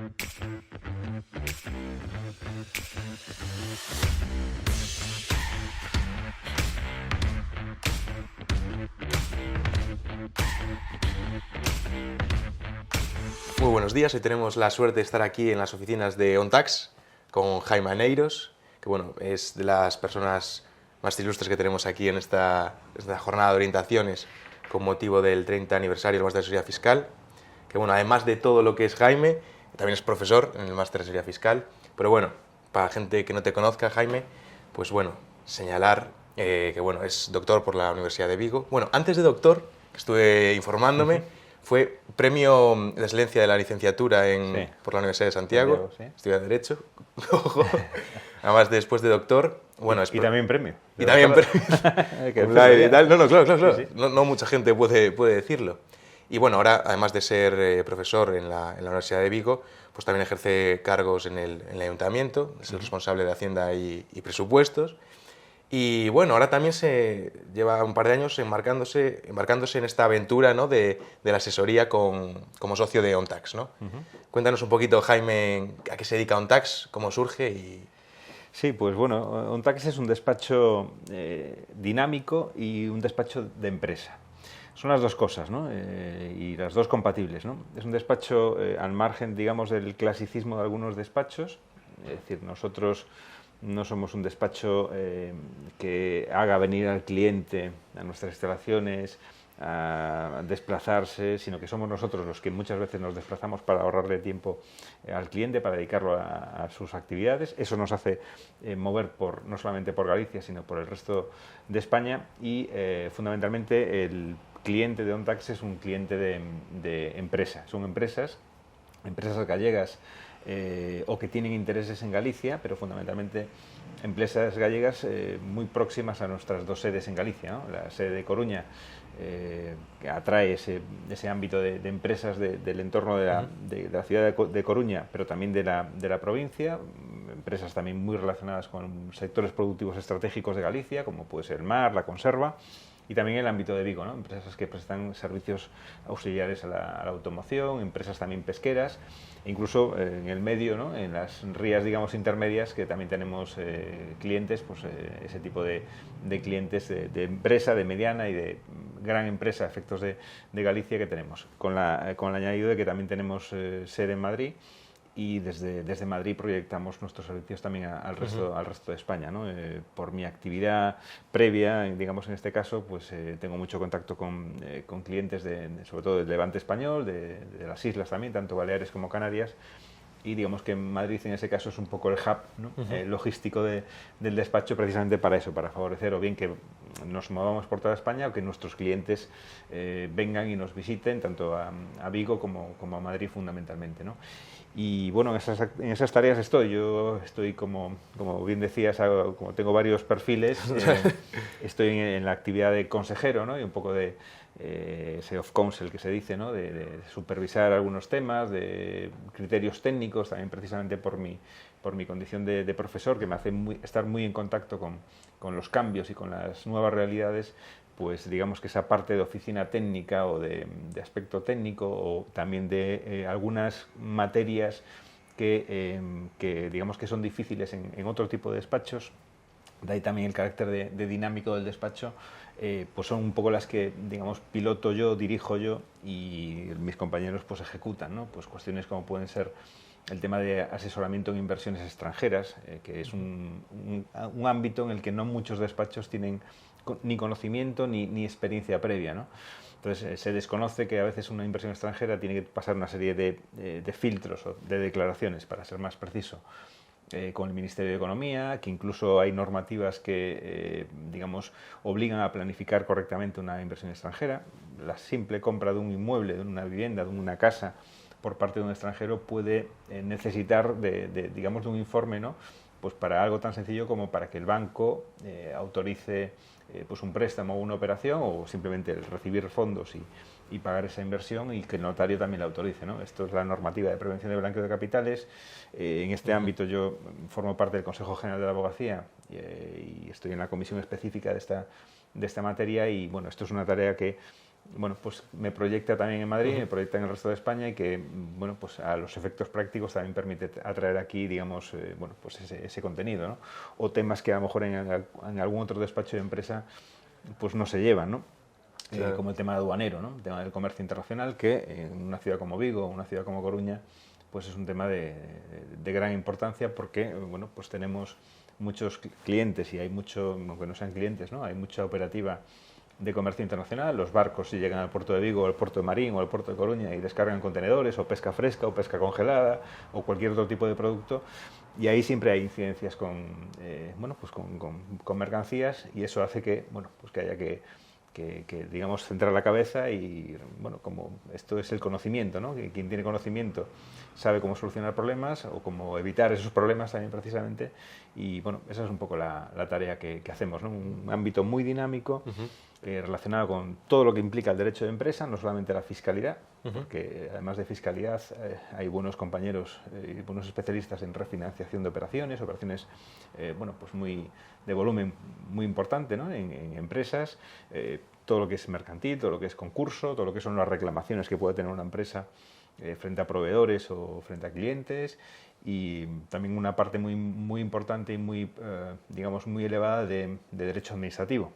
Muy buenos días, hoy tenemos la suerte de estar aquí en las oficinas de OnTax con Jaime Aneiros, que bueno, es de las personas más ilustres que tenemos aquí en esta jornada de orientaciones con motivo del 30 aniversario del Máster de Asesoría Fiscal, que bueno, además de todo lo que es Jaime, también es profesor en el Máster de Asesoría Fiscal, pero bueno, para gente que no te conozca, Jaime, pues bueno, señalar que bueno, es doctor por la Universidad de Vigo. Bueno, antes de doctor, que estuve informándome, fue premio de excelencia de la licenciatura por la Universidad de Santiago, estudia Derecho, además después de doctor, bueno, y también premio. Y también premio. No, claro. Sí. No mucha gente puede decirlo. Y bueno, ahora, además de ser profesor en la Universidad de Vigo, pues también ejerce cargos en el Ayuntamiento, es el responsable de Hacienda y Presupuestos. Y bueno, ahora también se lleva un par de años embarcándose en esta aventura, ¿no?, de la asesoría como socio de OnTax, ¿no? Cuéntanos un poquito, Jaime, a qué se dedica OnTax, cómo surge y... Sí, pues bueno, OnTax es un despacho dinámico y un despacho de empresa. Son las dos cosas, ¿no? Y las dos compatibles, ¿no? Es un despacho al margen, digamos, del clasicismo de algunos despachos, es decir, nosotros no somos un despacho que haga venir al cliente a nuestras instalaciones a desplazarse, sino que somos nosotros los que muchas veces nos desplazamos para ahorrarle tiempo al cliente, para dedicarlo a sus actividades. Eso nos hace mover no solamente por Galicia, sino por el resto de España y fundamentalmente el cliente de OnTax es un cliente de empresa. Son empresas gallegas o que tienen intereses en Galicia, pero fundamentalmente empresas gallegas muy próximas a nuestras dos sedes en Galicia, ¿no? La sede de Coruña, que atrae ese ámbito de empresas del entorno de la ciudad de Coruña, pero también de la provincia, empresas también muy relacionadas con sectores productivos estratégicos de Galicia, como puede ser el mar, la conserva, y también el ámbito de Vigo, ¿no? Empresas que prestan servicios auxiliares a la automoción, empresas también pesqueras, e incluso en el medio, ¿no?, en las rías, digamos, intermedias, que también tenemos clientes, pues ese tipo de clientes de empresa, de mediana y de gran empresa a efectos de Galicia que tenemos, con el añadido de que también tenemos sede en Madrid. Y desde Madrid proyectamos nuestros servicios también al resto de España, ¿no? Por mi actividad previa, digamos en este caso, pues tengo mucho contacto con clientes sobre todo del Levante español, de las islas también, tanto Baleares como Canarias, y digamos que Madrid en ese caso es un poco el hub, ¿no?, logístico del despacho, precisamente para eso, para favorecer o bien que nos movamos por toda España o que nuestros clientes vengan y nos visiten tanto a Vigo como a Madrid fundamentalmente, ¿no? Y bueno, en esas tareas yo estoy como bien decías, como tengo varios perfiles, estoy en la actividad de consejero, ¿no?, y un poco de ese of counsel que se dice, ¿no?, de supervisar algunos temas, de criterios técnicos, también precisamente por mi condición de profesor, que me hace estar muy en contacto con los cambios y con las nuevas realidades. Pues digamos que esa parte de oficina técnica o de aspecto técnico o también de algunas materias que digamos que son difíciles en otro tipo de despachos, de ahí también el carácter de dinámico del despacho, pues son un poco las que, digamos, piloto yo, dirijo yo y mis compañeros pues ejecutan, ¿no? Pues cuestiones como pueden ser el tema de asesoramiento en inversiones extranjeras, que es un ámbito en el que no muchos despachos tienen ni conocimiento ni experiencia previa, ¿no? Entonces se desconoce que a veces una inversión extranjera tiene que pasar una serie de filtros o de declaraciones, para ser más preciso, con el Ministerio de Economía, que incluso hay normativas que, digamos, obligan a planificar correctamente una inversión extranjera. La simple compra de un inmueble, de una vivienda, de una casa, por parte de un extranjero puede necesitar digamos, de un informe, ¿no?, pues para algo tan sencillo como para que el banco autorice pues un préstamo o una operación, o simplemente el recibir fondos y pagar esa inversión, y que el notario también la autorice, ¿no? Esto es la normativa de prevención de blanqueo de capitales. En este ámbito yo formo parte del Consejo General de la Abogacía y estoy en la comisión específica de esta materia, y bueno, esto es una tarea que bueno, pues me proyecta también en Madrid, me proyecta en el resto de España y que, bueno, pues a los efectos prácticos también permite atraer aquí, digamos, bueno, pues ese contenido, ¿no? O temas que a lo mejor en algún otro despacho de empresa pues no se llevan, ¿no? Claro. Como el tema aduanero, ¿no? El tema del comercio internacional, que en una ciudad como Vigo o una ciudad como Coruña, pues es un tema de gran importancia porque, bueno, pues tenemos muchos clientes y hay mucho, aunque no sean clientes, ¿no? Hay mucha operativa de comercio internacional. Los barcos si llegan al puerto de Vigo o al puerto de Marín o al puerto de Coruña y descargan contenedores o pesca fresca o pesca congelada o cualquier otro tipo de producto, y ahí siempre hay incidencias con, bueno, pues con mercancías, y eso hace que, bueno, pues que haya que digamos, centrar la cabeza y, bueno, como esto es el conocimiento, ¿no? Que quien tiene conocimiento sabe cómo solucionar problemas o cómo evitar esos problemas también precisamente, y, bueno, esa es un poco la tarea que hacemos, ¿no? Un ámbito muy dinámico, relacionado con todo lo que implica el derecho de empresa, no solamente la fiscalidad, porque además de fiscalidad hay buenos compañeros y buenos especialistas en refinanciación de operaciones, bueno, pues de volumen muy importante, ¿no? En empresas, todo lo que es mercantil, todo lo que es concurso, todo lo que son las reclamaciones que puede tener una empresa frente a proveedores o frente a clientes, y también una parte muy importante y digamos, muy elevada de derecho administrativo.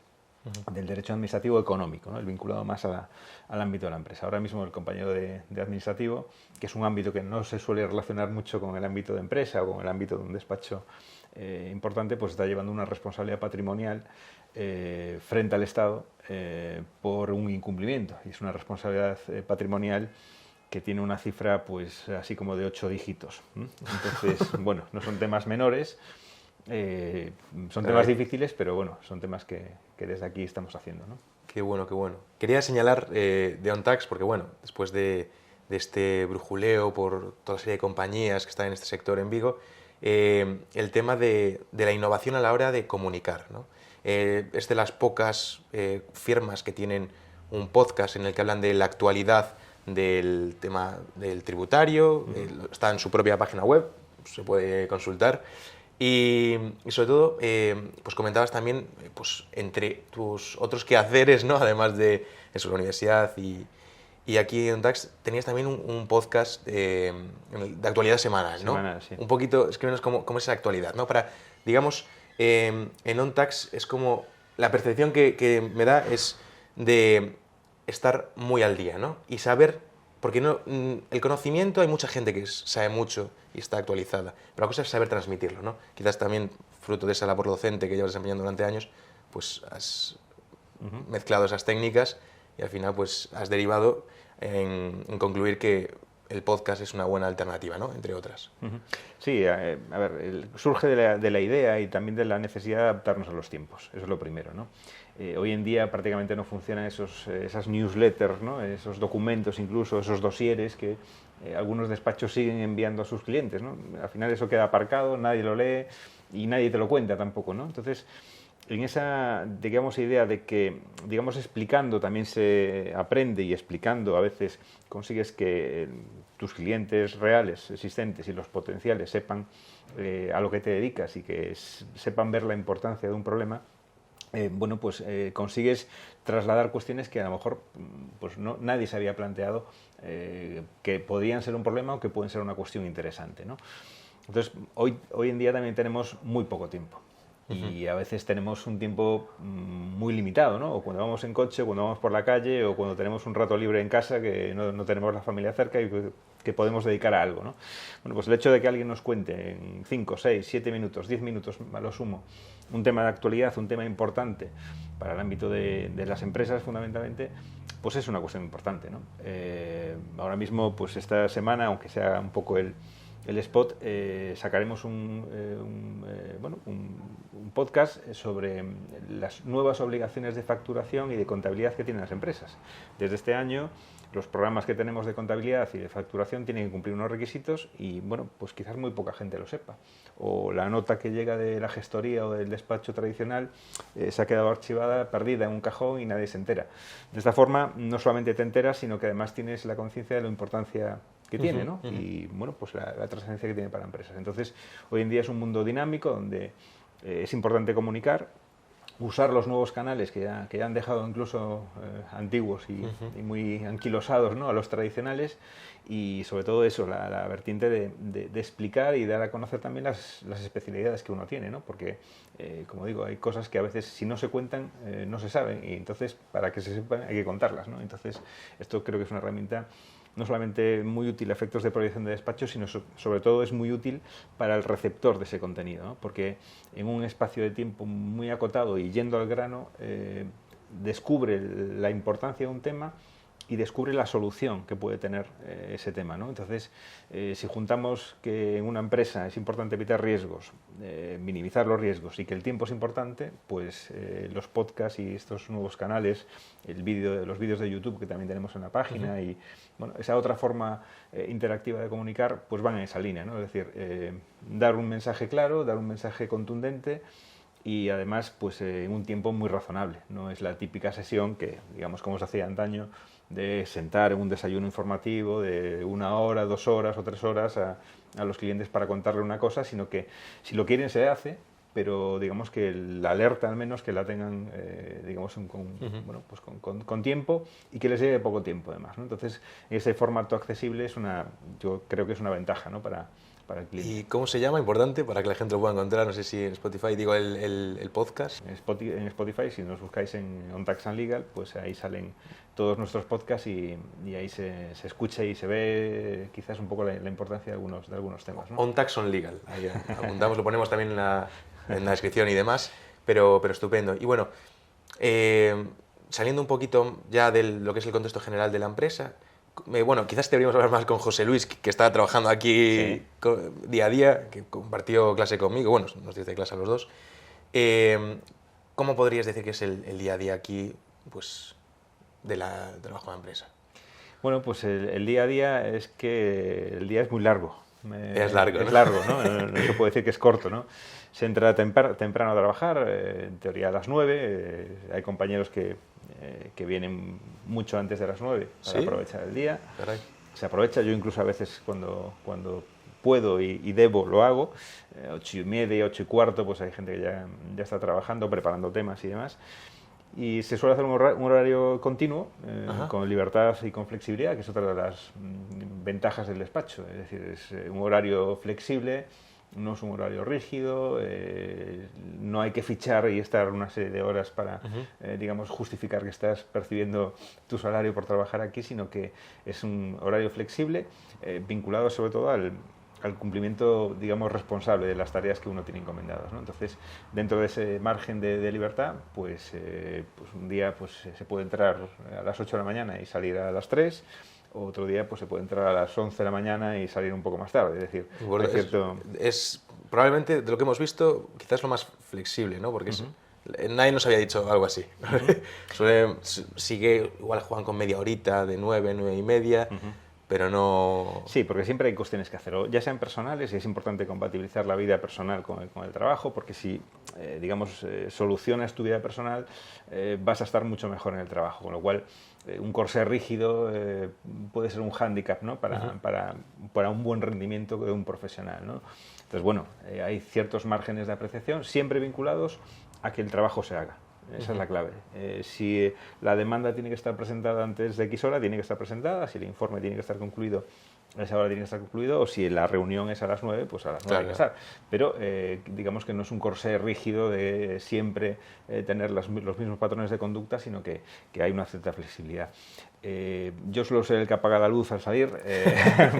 Del derecho administrativo económico, ¿no? El vinculado más al ámbito de la empresa. Ahora mismo el compañero de administrativo, que es un ámbito que no se suele relacionar mucho con el ámbito de empresa o con el ámbito de un despacho importante, pues está llevando una responsabilidad patrimonial frente al Estado por un incumplimiento. Y es una responsabilidad patrimonial que tiene una cifra, pues, así como de 8 dígitos. Entonces, bueno, no son temas menores. Son temas difíciles, pero bueno, son temas que desde aquí estamos haciendo, ¿no? Qué bueno, qué bueno. Quería señalar de OnTax, porque bueno, después de este brujuleo por toda la serie de compañías que están en este sector en Vigo, el tema de la innovación a la hora de comunicar, ¿no? Es de las pocas firmas que tienen un podcast en el que hablan de la actualidad del tema del tributario, está en su propia página web, se puede consultar. Y sobre todo, pues comentabas también, pues entre tus otros quehaceres, ¿no? Además de eso, la universidad y aquí en OnTax tenías también un podcast de actualidad semanal, ¿no? Semanal, sí. Un poquito, escríbenos cómo es esa actualidad, ¿no? Para, digamos, en OnTax es como, la percepción que me da es de estar muy al día, ¿no? Y saber, porque no, el conocimiento, hay mucha gente que sabe mucho y está actualizada, pero la cosa es saber transmitirlo, ¿no? Quizás también, fruto de esa labor docente que llevas desempeñando durante años, pues has mezclado esas técnicas y al final pues has derivado en concluir que el podcast es una buena alternativa, ¿no? Entre otras. Sí, a ver, surge de la idea y también de la necesidad de adaptarnos a los tiempos, eso es lo primero, ¿no? Hoy en día prácticamente no funcionan esas newsletters, ¿no? Esos documentos, incluso esos dosieres que algunos despachos siguen enviando a sus clientes, ¿no? Al final eso queda aparcado, nadie lo lee y nadie te lo cuenta tampoco, ¿no? Entonces, en esa, digamos, idea de que, digamos, explicando también se aprende, y explicando a veces consigues que tus clientes reales, existentes y los potenciales sepan a lo que te dedicas y que sepan ver la importancia de un problema. Bueno, pues consigues trasladar cuestiones que a lo mejor pues nadie se había planteado que podían ser un problema o que pueden ser una cuestión interesante, ¿no? Entonces, hoy en día también tenemos muy poco tiempo. Y a veces tenemos un tiempo muy limitado, ¿no? O cuando vamos en coche, o cuando vamos por la calle, o cuando tenemos un rato libre en casa que no tenemos la familia cerca y que podemos dedicar a algo, ¿no? Bueno, pues el hecho de que alguien nos cuente en 5, 6, 7 minutos, 10 minutos a lo sumo, un tema de actualidad, un tema importante para el ámbito de las empresas fundamentalmente, pues es una cuestión importante, ¿no? Ahora mismo, pues esta semana, aunque sea un poco el spot, sacaremos un podcast sobre las nuevas obligaciones de facturación y de contabilidad que tienen las empresas. Desde este año, los programas que tenemos de contabilidad y de facturación tienen que cumplir unos requisitos y, bueno, pues quizás muy poca gente lo sepa. O la nota que llega de la gestoría o del despacho tradicional se ha quedado archivada, perdida en un cajón y nadie se entera. De esta forma, no solamente te enteras, sino que además tienes la conciencia de la importancia que tiene, ¿no? Y, bueno, pues la trascendencia que tiene para empresas. Entonces, hoy en día es un mundo dinámico donde es importante comunicar, usar los nuevos canales que ya han dejado incluso antiguos y muy anquilosados, ¿no?, a los tradicionales, y sobre todo eso, la vertiente de explicar y dar a conocer también las especialidades que uno tiene, ¿no? Porque, como digo, hay cosas que a veces si no se cuentan no se saben, y entonces para que se sepan hay que contarlas, ¿no? Entonces esto creo que es una herramienta no solamente muy útil a efectos de proyección de despacho, sino sobre todo es muy útil para el receptor de ese contenido, ¿no? Porque en un espacio de tiempo muy acotado y yendo al grano, descubre la importancia de un tema y descubre la solución que puede tener ese tema, ¿no? Entonces, si juntamos que en una empresa es importante evitar riesgos, minimizar los riesgos, y que el tiempo es importante, pues los podcasts y estos nuevos canales, los vídeos de YouTube que también tenemos en la página, y bueno, esa otra forma interactiva de comunicar, pues van en esa línea, ¿no? Es decir, dar un mensaje claro, dar un mensaje contundente, y además pues en un tiempo muy razonable. No es la típica sesión que, digamos, como se hacía antaño, de sentar en un desayuno informativo de 1 hora, 2 horas o 3 horas a los clientes para contarle una cosa, sino que si lo quieren se hace, pero digamos que la alerta al menos que la tengan digamos bueno, pues con tiempo, y que les lleve poco tiempo además, ¿no? Entonces ese formato accesible yo creo que es una ventaja, ¿no?, para el cliente. ¿Y cómo se llama? Importante para que la gente lo pueda encontrar. No sé si en Spotify, digo, el podcast. En Spotify, si nos buscáis en On Tax and Legal, pues ahí salen todos nuestros podcasts, y ahí se escucha y se ve quizás un poco la importancia de algunos temas, ¿no? On Tax and Legal. Ahí apuntamos, lo ponemos también en la descripción y demás, pero estupendo. Y bueno, saliendo un poquito ya de lo que es el contexto general de la empresa, bueno, quizás deberíamos hablar más con José Luis, que está trabajando aquí día a día, que compartió clase conmigo, bueno, nos dio clase a los dos. ¿Cómo podrías decir que es el día a día aquí, pues, del trabajo de la empresa? Bueno, pues el día a día es que el día es muy largo. Es largo, ¿no? Es largo, ¿no? No se puede decir que es corto, ¿no? Se entra temprano a trabajar, en teoría a las 9, hay compañeros que vienen mucho antes de las 9 para aprovechar el día. Caray. Se aprovecha, yo incluso a veces cuando puedo y debo lo hago, 8:30, 8:15, pues hay gente que ya está trabajando, preparando temas y demás. Y se suele hacer un horario continuo, con libertad y con flexibilidad, que es otra de las ventajas del despacho. Es decir, es un horario flexible, no es un horario rígido, no hay que fichar y estar una serie de horas para, digamos, justificar que estás percibiendo tu salario por trabajar aquí, sino que es un horario flexible, vinculado sobre todo al cumplimiento, digamos, responsable de las tareas que uno tiene encomendadas, ¿no? Entonces, dentro de ese margen de libertad, pues un día pues se puede entrar a las 8 de la mañana y salir a las 3, otro día pues se puede entrar a las 11 de la mañana y salir un poco más tarde. Es decir, bueno, es probablemente, de lo que hemos visto, quizás lo más flexible, ¿no? Porque nadie nos había dicho algo así. Sigue, igual juegan con media horita, de 9, 9:30, pero no... Sí, porque siempre hay cuestiones que hacer, ya sean personales, y es importante compatibilizar la vida personal con el trabajo, porque si, digamos, solucionas tu vida personal, vas a estar mucho mejor en el trabajo, con lo cual un corsé rígido puede ser un hándicap, ¿no?, para un buen rendimiento de un profesional, ¿no? Entonces, bueno, hay ciertos márgenes de apreciación, siempre vinculados a que el trabajo se haga. Esa es la clave. Si la demanda tiene que estar presentada antes de X hora, tiene que estar presentada. Si el informe tiene que estar concluido, a esa hora tiene que estar concluido. O si la reunión es a las 9, pues a las 9 hay que estar. Pero digamos que no es un corsé rígido de siempre tener los mismos patrones de conducta, sino que hay una cierta flexibilidad. Yo suelo ser el que apaga la luz al salir,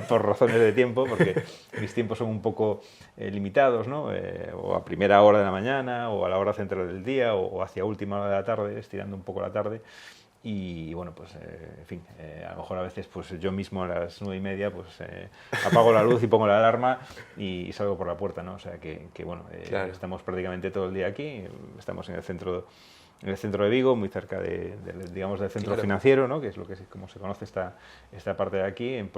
por razones de tiempo, porque mis tiempos son un poco limitados, ¿no? O a primera hora de la mañana, o a la hora central del día, o hacia última hora de la tarde, estirando un poco la tarde. Y bueno, pues en fin, a lo mejor a veces pues yo mismo a las 9:30 pues apago la luz y pongo la alarma y salgo por la puerta, ¿no? O sea que bueno, claro, estamos prácticamente todo el día aquí, estamos en el centro de Vigo, muy cerca digamos, del centro financiero, ¿no?, que es como se conoce esta parte de aquí, en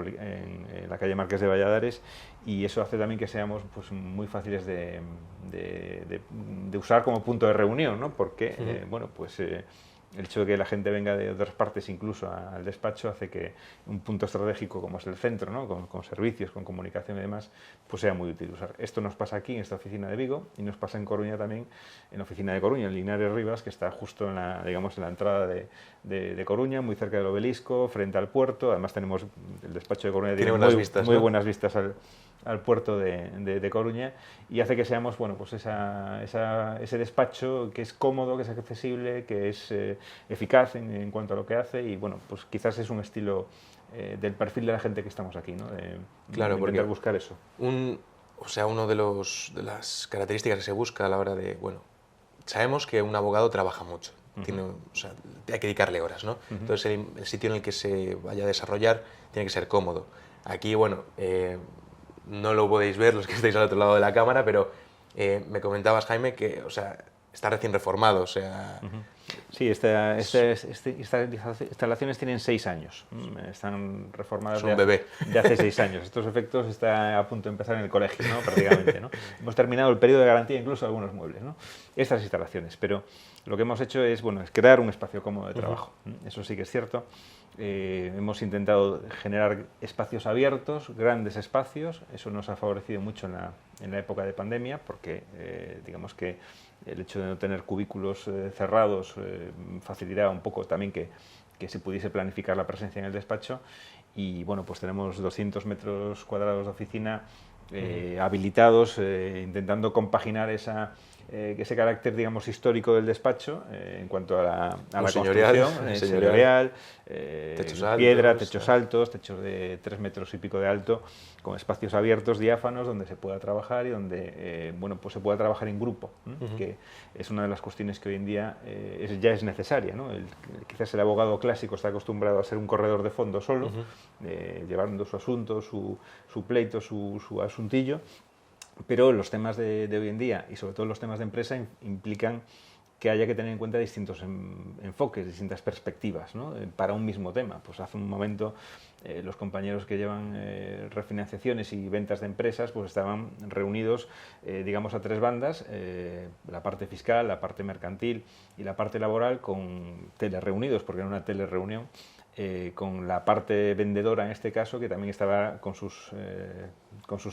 la calle Marqués de Valladares, y eso hace también que seamos pues muy fáciles de usar como punto de reunión, ¿no?, porque bueno, pues el hecho de que la gente venga de otras partes incluso al despacho hace que un punto estratégico como es el centro, ¿no? con servicios, con comunicación y demás, pues sea muy útil usar. Esto nos pasa aquí en esta oficina de Vigo y nos pasa en Coruña también, en la oficina de Coruña, en Linares Rivas, que está justo en la, digamos, en la entrada de Coruña, muy cerca del obelisco, frente al puerto. Además tenemos el despacho de Coruña, tiene buenas vistas, muy ¿no? buenas vistas al puerto de Coruña, y hace que seamos, bueno, pues ese despacho que es cómodo, que es accesible, que es eficaz en cuanto a lo que hace, y bueno, pues quizás es un estilo del perfil de la gente que estamos aquí, ¿no? Claro, de porque intentar buscar eso. O sea, uno de las características que se busca a la hora de, bueno, sabemos que un abogado trabaja mucho, o sea, hay que dedicarle horas, ¿no? Entonces el sitio en el que se vaya a desarrollar tiene que ser cómodo. Aquí, bueno, no lo podéis ver los que estáis al otro lado de la cámara, pero me comentabas, Jaime, que, o sea, está recién reformado, o sea... Sí, estas instalaciones tienen 6 años, están reformadas de hace 6 años. Estos efectos está a punto de empezar en el colegio, ¿no? Prácticamente, ¿no? Hemos terminado el periodo de garantía incluso de algunos muebles, ¿no? Estas instalaciones, pero lo que hemos hecho es, bueno, es crear un espacio cómodo de trabajo. Eso sí que es cierto. Hemos intentado generar espacios abiertos, grandes espacios. Eso nos ha favorecido mucho en la época de pandemia, porque digamos que el hecho de no tener cubículos cerrados facilitará un poco también que se pudiese planificar la presencia en el despacho. Y bueno, pues tenemos 200 metros cuadrados de oficina habilitados, intentando compaginar ese carácter, digamos, histórico del despacho en cuanto a la construcción, señorial, piedra, techos altos, techos de 3 metros y pico de alto, con espacios abiertos, diáfanos, donde se pueda trabajar y donde bueno, pues se pueda trabajar en grupo, que es una de las cuestiones que hoy en día ya es necesaria, ¿no? Quizás el abogado clásico está acostumbrado a ser un corredor de fondo solo, llevando su asunto, su pleito, su asuntillo. Pero los temas de hoy en día, y sobre todo los temas de empresa, implican que haya que tener en cuenta distintos enfoques, distintas perspectivas, ¿no? Para un mismo tema. Pues hace un momento los compañeros que llevan refinanciaciones y ventas de empresas pues estaban reunidos, digamos, a 3 bandas, la parte fiscal, la parte mercantil y la parte laboral, con telereunidos, porque era una telereunión, con la parte vendedora en este caso, que también estaba con sus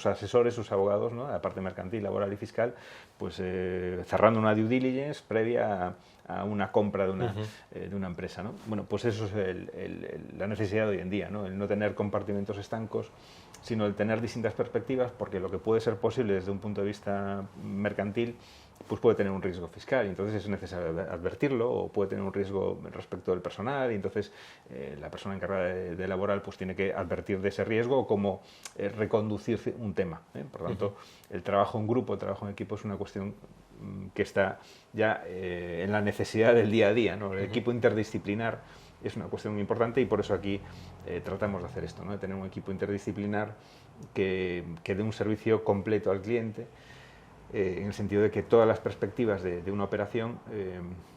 asesores, sus abogados, ¿no? La parte mercantil, laboral y fiscal, pues cerrando una due diligence previa a una compra de una empresa, ¿no? Bueno, pues eso es la necesidad de hoy en día, ¿no? El no tener compartimentos estancos, sino el tener distintas perspectivas, porque lo que puede ser posible desde un punto de vista mercantil pues puede tener un riesgo fiscal, y entonces es necesario advertirlo, o puede tener un riesgo respecto del personal, y entonces la persona encargada de laboral pues tiene que advertir de ese riesgo o cómo reconducir un tema, ¿eh? Por lo tanto, el trabajo en grupo, el trabajo en equipo es una cuestión que está ya en la necesidad del día a día, ¿no? El equipo interdisciplinar es una cuestión muy importante, y por eso aquí tratamos de hacer esto, ¿no? De tener un equipo interdisciplinar que dé un servicio completo al cliente, en el sentido de que todas las perspectivas de una operación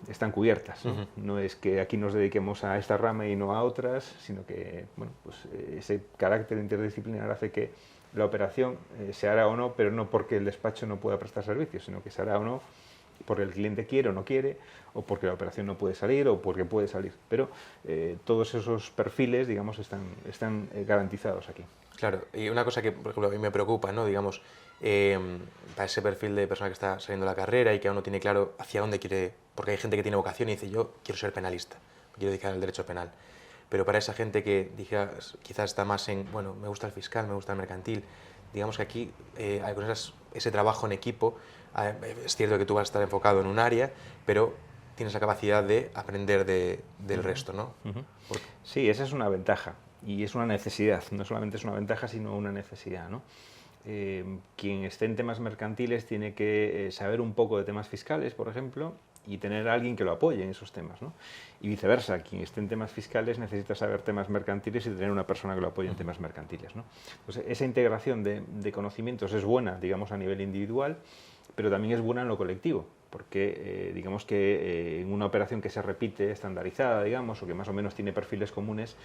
están cubiertas, ¿no? No es que aquí nos dediquemos a esta rama y no a otras, sino que, bueno, pues ese carácter interdisciplinar hace que la operación se hará o no, pero no porque el despacho no pueda prestar servicios, sino que se hará o no porque el cliente quiere o no quiere, o porque la operación no puede salir o porque puede salir. Pero todos esos perfiles, digamos, están garantizados aquí. Claro, y una cosa que, por ejemplo, a mí me preocupa, ¿no? Digamos, para ese perfil de persona que está saliendo de la carrera y que aún no tiene claro hacia dónde quiere, porque hay gente que tiene vocación y dice, yo quiero ser penalista, me quiero dedicar al derecho penal. Pero para esa gente que quizás está más en, bueno, me gusta el fiscal, me gusta el mercantil, digamos que aquí, con ese trabajo en equipo, es cierto que tú vas a estar enfocado en un área, pero tienes la capacidad de aprender del resto, ¿no? Sí, esa es una ventaja y es una necesidad. No solamente es una ventaja, sino una necesidad, ¿no? Quien esté en temas mercantiles tiene que saber un poco de temas fiscales, por ejemplo, y tener a alguien que lo apoye en esos temas, ¿no? Y viceversa, quien esté en temas fiscales necesita saber temas mercantiles y tener una persona que lo apoye en temas mercantiles, ¿no? Entonces, esa integración de conocimientos es buena, digamos, a nivel individual, pero también es buena en lo colectivo, porque digamos que en una operación que se repite, estandarizada, digamos, o que más o menos tiene perfiles comunes,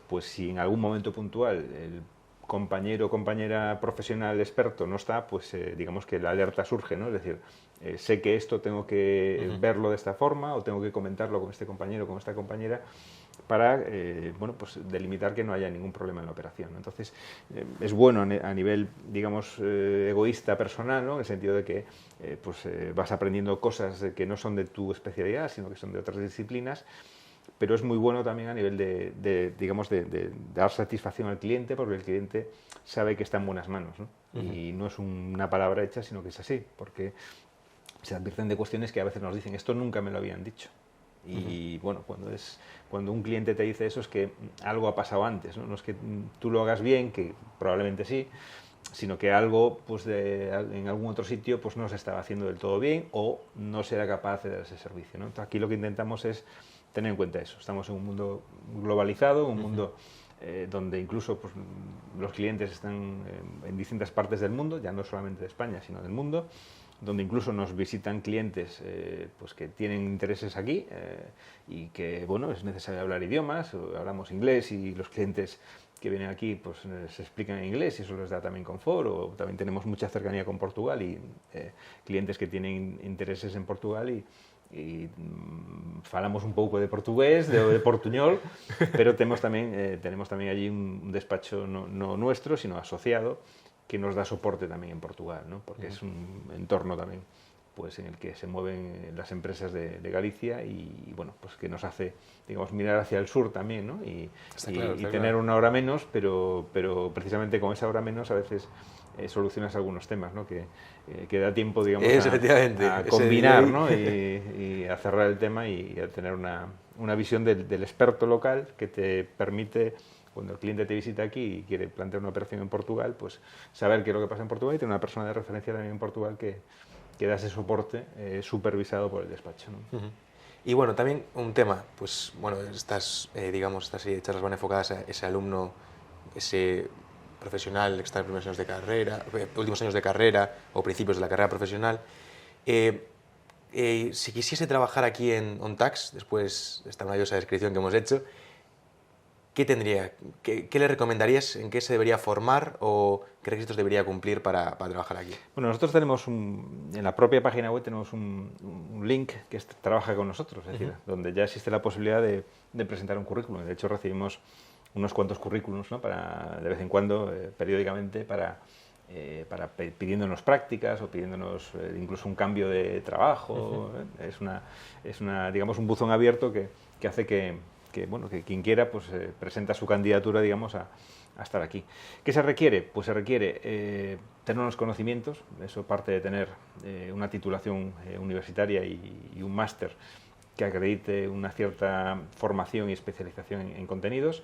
pues si en algún momento puntual el compañero o compañera profesional experto no está, pues digamos que la alerta surge, ¿no? Es decir, sé que esto tengo que verlo de esta forma o tengo que comentarlo con este compañero o con esta compañera para bueno, pues delimitar que no haya ningún problema en la operación, ¿no? Entonces, es bueno a nivel, digamos, egoísta, personal, ¿no? En el sentido de que pues, vas aprendiendo cosas que no son de tu especialidad, sino que son de otras disciplinas, pero es muy bueno también a nivel digamos, de dar satisfacción al cliente, porque el cliente sabe que está en buenas manos, ¿no? Y no es una palabra hecha, sino que es así, porque se advierten de cuestiones que a veces nos dicen, esto nunca me lo habían dicho. Y bueno, cuando un cliente te dice eso es que algo ha pasado antes, ¿no? No es que tú lo hagas bien, que probablemente sí, sino que algo pues en algún otro sitio pues no se estaba haciendo del todo bien o no se era capaz de dar ese servicio, ¿no? Entonces, aquí lo que intentamos es tener en cuenta eso. Estamos en un mundo globalizado, un mundo donde incluso pues, los clientes están en distintas partes del mundo, ya no solamente de España, sino del mundo, donde incluso nos visitan clientes pues que tienen intereses aquí y que, bueno, es necesario hablar idiomas, hablamos inglés y los clientes que vienen aquí pues se explican en inglés y eso les da también confort, o también tenemos mucha cercanía con Portugal y clientes que tienen intereses en Portugal y falamos un pouco de portugués, de portuñol, pero tenemos también allí un despacho no nuestro, sino asociado, que nos da soporte también en Portugal, ¿no? Porque es un entorno también pues en el que se mueven las empresas de Galicia y bueno, pues que nos hace, digamos, mirar hacia el sur también, ¿no? Y tener una hora menos, pero precisamente con esa hora menos a veces solucionas algunos temas, ¿no? Que da tiempo, digamos, a combinar, ¿no? y a cerrar el tema y a tener una visión del experto local que te permite, cuando el cliente te visita aquí y quiere plantear una operación en Portugal, pues saber qué es lo que pasa en Portugal y tener una persona de referencia también en Portugal que da ese soporte supervisado por el despacho, ¿no? Y bueno, también un tema, pues bueno, digamos, estas charlas van enfocadas a ese alumno, ese profesional que está en primeros años de carrera, últimos años de carrera o principios de la carrera profesional. Si quisiese trabajar aquí en OnTax, después de esta maravillosa descripción que hemos hecho, ¿qué le recomendarías? ¿En qué se debería formar o qué requisitos debería cumplir para trabajar aquí? Bueno, nosotros tenemos en la propia página web tenemos un link que trabaja con nosotros, es decir, donde ya existe la posibilidad de presentar un currículum. De hecho, recibimos unos cuantos currículums, ¿no? De vez en cuando, periódicamente, pidiéndonos prácticas o pidiéndonos incluso un cambio de trabajo. Es digamos, un buzón abierto que hace que quien quiera pues presenta su candidatura, digamos, a estar aquí. ¿Qué se requiere? Pues se requiere tener unos conocimientos, eso parte de tener una titulación universitaria y un máster que acredite una cierta formación y especialización en contenidos.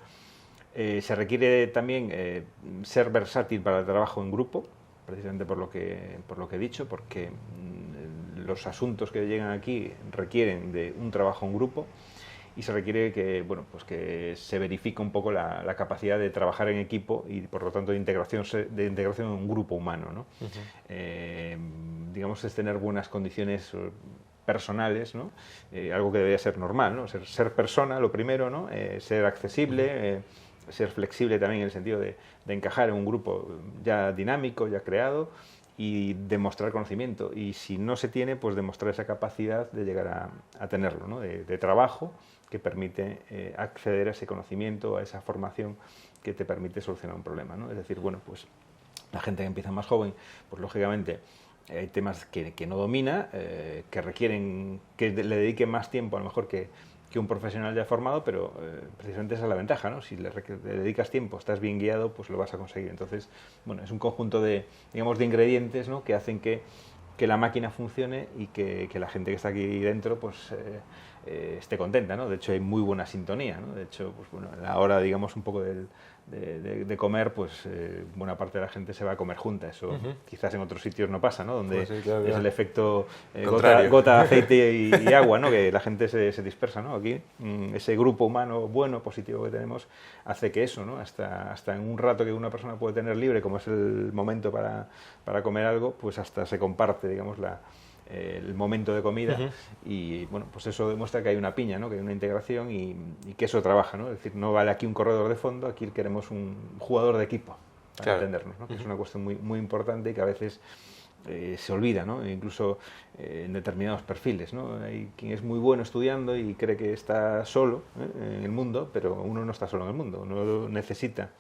Se requiere también ser versátil para el trabajo en grupo, precisamente por lo que he dicho, porque los asuntos que llegan aquí requieren de un trabajo en grupo. Y se requiere que se verifique un poco la capacidad de trabajar en equipo y, por lo tanto, de integración en un grupo humano, ¿no? Digamos, es tener buenas condiciones personales, ¿no? Algo que debería ser normal, ¿no? Ser persona, lo primero, ¿no? Ser accesible, ser flexible también en el sentido de encajar en un grupo ya dinámico, ya creado, y demostrar conocimiento. Y si no se tiene, pues demostrar esa capacidad de llegar a tenerlo, ¿no? De trabajo que permite acceder a ese conocimiento, a esa formación que te permite solucionar un problema, ¿no? Es decir, bueno, pues la gente que empieza más joven, pues lógicamente hay temas que no domina, que requieren que le dedique más tiempo a lo mejor que un profesional ya formado, pero precisamente esa es la ventaja, ¿no? Si le dedicas tiempo, estás bien guiado, pues lo vas a conseguir. Entonces, bueno, es un conjunto de ingredientes, ¿no? Que hacen que la máquina funcione y que la gente que está aquí dentro pues esté contenta, ¿no? De hecho, hay muy buena sintonía, ¿no? De hecho, pues bueno, a la hora, digamos, un poco de comer, pues buena parte de la gente se va a comer junta. Eso quizás en otros sitios no pasa, ¿no? Donde pues sí, claro, es el efecto gota, aceite y agua, ¿no? Que la gente se dispersa, ¿no? Aquí ese grupo humano bueno, positivo que tenemos, hace que eso, ¿no? Hasta en un rato que una persona puede tener libre, como es el momento para comer algo, pues hasta se comparte, digamos, el momento de comida y bueno, pues eso demuestra que hay una piña, ¿no? Que hay una integración y que eso trabaja, ¿no? Es decir, no vale aquí un corredor de fondo, aquí queremos un jugador de equipo. Claro. entendernos, ¿no? Que es una cuestión muy, muy importante y que a veces se olvida, ¿no? Incluso en determinados perfiles, ¿no? Hay quien es muy bueno estudiando y cree que está solo en el mundo, pero uno no está solo en el mundo, uno necesita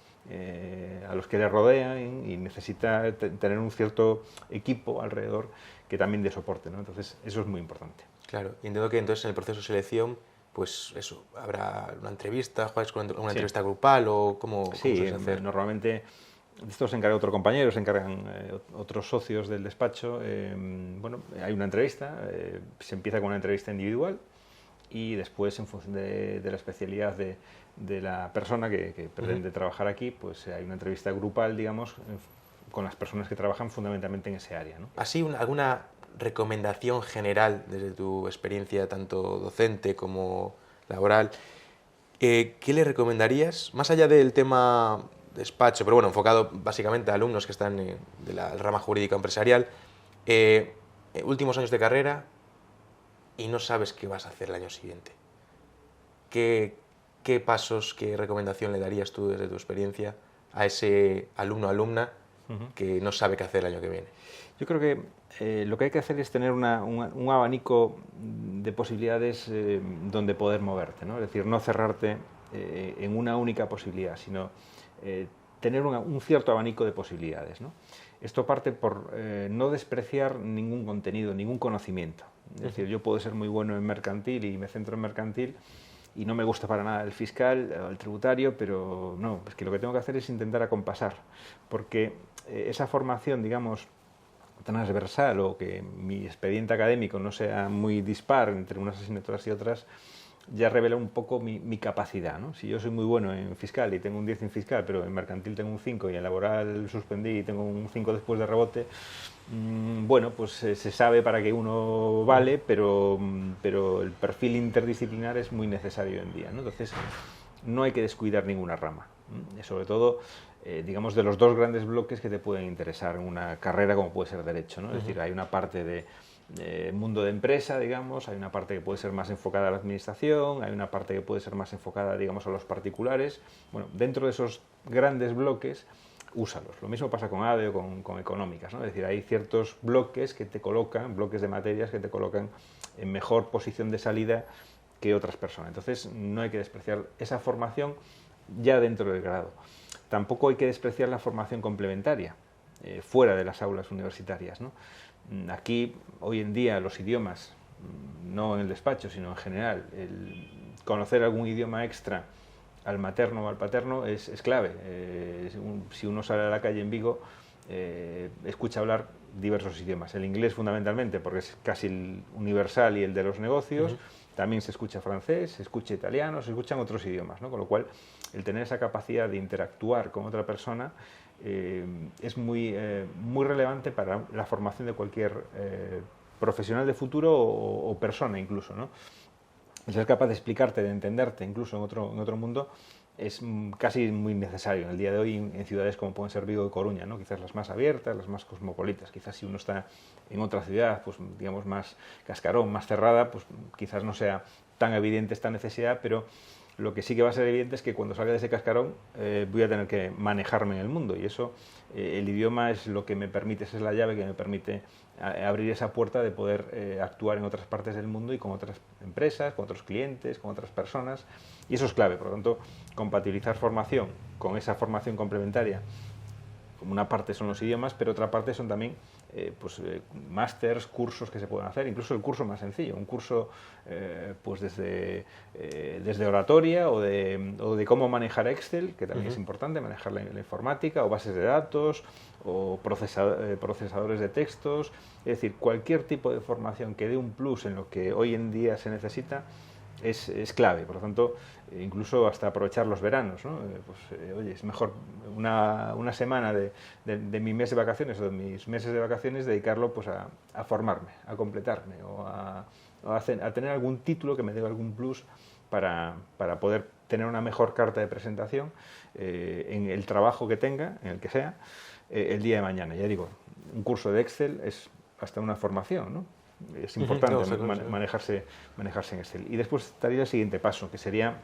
a los que le rodean y necesita tener un cierto equipo alrededor que también dé soporte, ¿no? Entonces eso es muy importante. Claro, y entiendo que entonces en el proceso de selección, pues eso, habrá una entrevista, juegas con una entrevista grupal o cómo Sí, sueles hacer. normalmente de esto se encarga otro compañero, se encargan otros socios del despacho. Bueno, hay una entrevista, se empieza con una entrevista individual y después, en función de la especialidad de la persona que pretende trabajar aquí, pues hay una entrevista grupal, digamos, con las personas que trabajan fundamentalmente en ese área, ¿no? Así, alguna recomendación general desde tu experiencia tanto docente como laboral, ¿qué le recomendarías, más allá del tema despacho, pero bueno, enfocado básicamente a alumnos que están de la rama jurídica empresarial, últimos años de carrera y no sabes qué vas a hacer el año siguiente? ¿Qué pasos, qué recomendación le darías tú desde tu experiencia a ese alumno o alumna que no sabe qué hacer el año que viene? Yo creo que lo que hay que hacer es tener un abanico de posibilidades donde poder moverte, ¿no? Es decir, no cerrarte en una única posibilidad, sino tener un cierto abanico de posibilidades, ¿no? Esto parte por no despreciar ningún contenido, ningún conocimiento. Es decir, yo puedo ser muy bueno en mercantil y me centro en mercantil y no me gusta para nada el fiscal o el tributario, pero no, es que lo que tengo que hacer es intentar acompasar, porque esa formación, digamos, transversal o que mi expediente académico no sea muy dispar entre unas asignaturas y otras, ya revela un poco mi capacidad, ¿no? Si yo soy muy bueno en fiscal y tengo un 10 en fiscal, pero en mercantil tengo un 5 y en laboral suspendí y tengo un 5 después de rebote, bueno, pues se sabe para qué uno vale, pero el perfil interdisciplinar es muy necesario hoy en día, ¿no? Entonces, no hay que descuidar ninguna rama, sobre todo digamos, de los dos grandes bloques que te pueden interesar en una carrera como puede ser Derecho, ¿no? Es decir, hay una parte de mundo de empresa, digamos, hay una parte que puede ser más enfocada a la administración, hay una parte que puede ser más enfocada, digamos, a los particulares. Bueno, dentro de esos grandes bloques, úsalos. Lo mismo pasa con ADE o con económicas, ¿no? Es decir, hay ciertos bloques que te colocan, bloques de materias que te colocan en mejor posición de salida que otras personas. Entonces, no hay que despreciar esa formación ya dentro del grado. Tampoco hay que despreciar la formación complementaria, fuera de las aulas universitarias, ¿no? Aquí, hoy en día, los idiomas, no en el despacho, sino en general, el conocer algún idioma extra al materno o al paterno es clave. Si uno sale a la calle en Vigo, escucha hablar diversos idiomas. El inglés fundamentalmente, porque es casi el universal y el de los negocios. También se escucha francés, se escucha italiano, se escuchan otros idiomas, ¿no? Con lo cual, el tener esa capacidad de interactuar con otra persona es muy relevante para la formación de cualquier profesional de futuro o persona incluso, ¿no? El ser capaz de explicarte, de entenderte incluso en otro mundo es casi muy necesario en el día de hoy en ciudades como pueden ser Vigo y Coruña, ¿no? Quizás las más abiertas, las más cosmopolitas. Quizás si uno está en otra ciudad, pues digamos más cascarón, más cerrada, pues quizás no sea tan evidente esta necesidad, pero lo que sí que va a ser evidente es que cuando salga de ese cascarón voy a tener que manejarme en el mundo y eso, el idioma es lo que me permite, esa es la llave que me permite abrir esa puerta de poder actuar en otras partes del mundo y con otras empresas, con otros clientes, con otras personas, y eso es clave. Por lo tanto, compatibilizar formación con esa formación complementaria, como una parte son los idiomas, pero otra parte son también másters, cursos que se pueden hacer, incluso el curso más sencillo, un curso pues desde oratoria o de cómo manejar Excel, que también es importante, manejar la informática, o bases de datos, o procesadores de textos, es decir, cualquier tipo de formación que dé un plus en lo que hoy en día se necesita, es clave. Por lo tanto, incluso hasta aprovechar los veranos, ¿no? Oye, es mejor una semana de mi mes de vacaciones o de mis meses de vacaciones dedicarlo pues a formarme, a completarme o a tener algún título que me dé algún plus para poder tener una mejor carta de presentación en el trabajo que tenga, en el que sea, el día de mañana. Ya digo, un curso de Excel es hasta una formación, ¿no? Es importante manejarse en Excel. Y después estaría el siguiente paso, que sería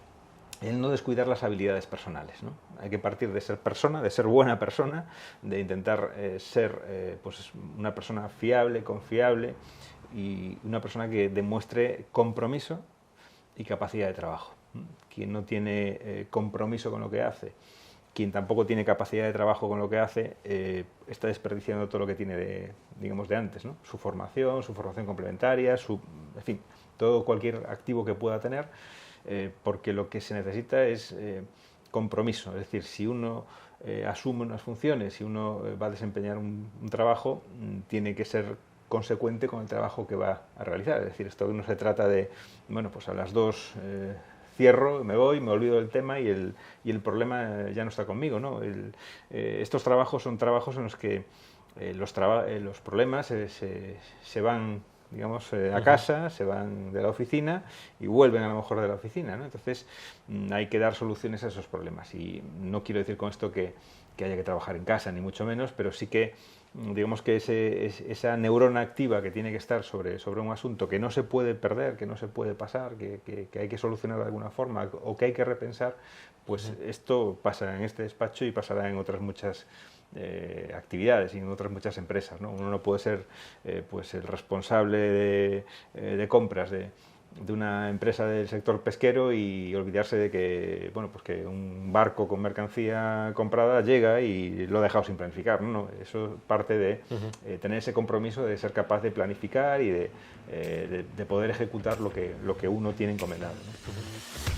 el no descuidar las habilidades personales, ¿no? Hay que partir de ser persona, de ser buena persona, de intentar ser pues una persona fiable, confiable y una persona que demuestre compromiso y capacidad de trabajo. Quien no tiene compromiso con lo que hace, quien tampoco tiene capacidad de trabajo con lo que hace, está desperdiciando todo lo que tiene de, digamos, de antes, ¿no? Su formación complementaria, en fin, todo cualquier activo que pueda tener, porque lo que se necesita es compromiso. Es decir, si uno asume unas funciones, si uno va a desempeñar un trabajo, tiene que ser consecuente con el trabajo que va a realizar. Es decir, esto no se trata de, bueno, pues a las 2 cierro, me voy, me olvido del tema y el problema ya no está conmigo, ¿no? Estos trabajos son trabajos en los que los problemas se van, digamos, a casa, se van de la oficina y vuelven a lo mejor de la oficina, ¿no? Entonces hay que dar soluciones a esos problemas y no quiero decir con esto que haya que trabajar en casa, ni mucho menos, pero sí que digamos que esa neurona activa que tiene que estar sobre un asunto que no se puede perder, que no se puede pasar, que hay que solucionar de alguna forma o que hay que repensar, pues esto pasa en este despacho y pasará en otras muchas actividades y en otras muchas empresas, ¿no? Uno no puede ser pues el responsable de compras de una empresa del sector pesquero y olvidarse de que, bueno, pues que un barco con mercancía comprada llega y lo ha dejado sin planificar, ¿no? Eso parte de tener ese compromiso de ser capaz de planificar y de poder ejecutar lo que uno tiene encomendado, ¿no?